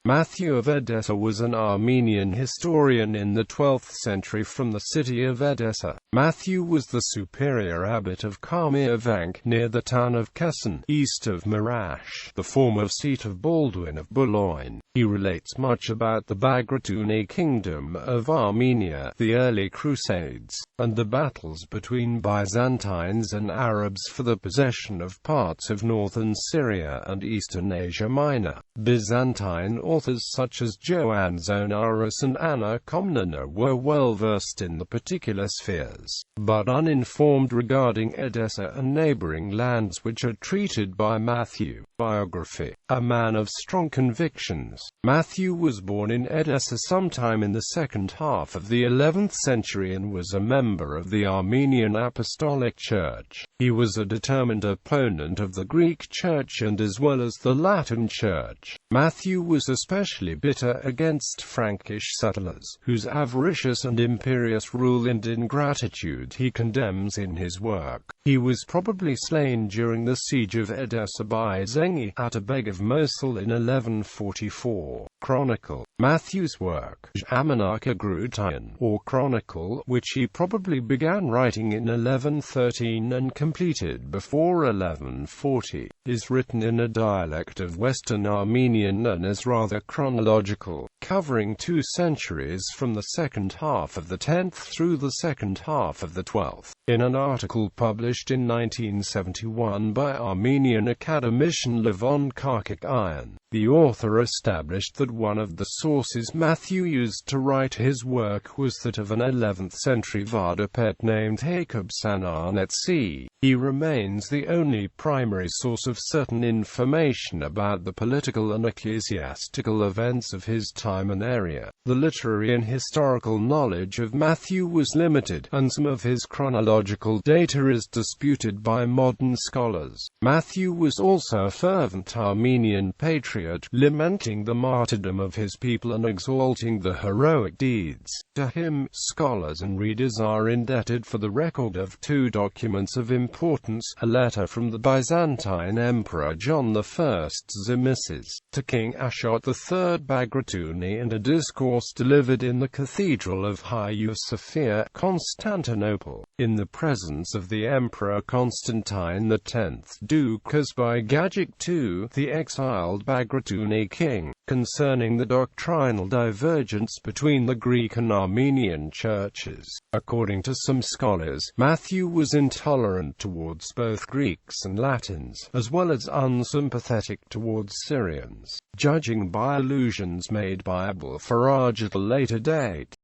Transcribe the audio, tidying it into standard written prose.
Matthew of Edessa was an Armenian historian in the 12th century from the city of Edessa. Matthew was the superior abbot of Karmir Vank, near the town of Kessoun, east of Marash, the former seat of Baldwin of Boulogne. He relates much about the Bagratuni Kingdom of Armenia, the early Crusades, and the battles between Byzantines and Arabs for the possession of parts of northern Syria and eastern Asia Minor. Byzantine authors such as Joannes, Zonaras and Comnena were well versed in the particular spheres, but uninformed regarding Edessa and neighboring lands which are treated by Matthew. Biography. A man of strong convictions, Matthew was born in Edessa sometime in the second half of the 11th century and was a member of the Armenian Apostolic Church. He was a determined opponent of the Greek Church and as well as the Latin Church. Matthew was especially bitter against Frankish settlers, whose avaricious and imperious rule and ingratitude he condemns in his work. He was probably slain during the siege of Edessa by Zengi at a beg of Mosul in 1144. Chronicle. Matthew's work, Bagratuni, or Chronicle, which he probably began writing in 1113 and completed before 1140, is written in a dialect of Western Armenian known as rather chronological, covering 2 centuries from the second half of the 10th through the second half of the 12th. In an article published in 1971 by Armenian academician Levon Karkikian, the author established that one of the sources Matthew used to write his work was that of an 11th century Vardapet named Kessoun. He remains the only primary source of certain information about the political and ecclesiastical events of his time and area. The literary and historical knowledge of Matthew was limited, and some of his chronological data is disputed by modern scholars. Matthew was also a fervent Armenian patriot, lamenting the martyrdom of his people and exalting the heroic deeds. To him, scholars and readers are indebted for the record of 2 documents of importance: a letter from the Byzantine Emperor John I's emissaries to King Ashot III Bagratuni and a discourse delivered in the Cathedral of Hagia Sophia, Constantinople, in the presence of the Emperor Constantine X, Duke Asbygajik II, the exiled Bagratuni king, concerning the doctrinal divergence between the Greek and Armenian churches. According to some scholars, Matthew was intolerant towards both Greeks and Latins, as well as unsympathetic towards Syrians, judging by allusions made by Abul Faraj at a later date.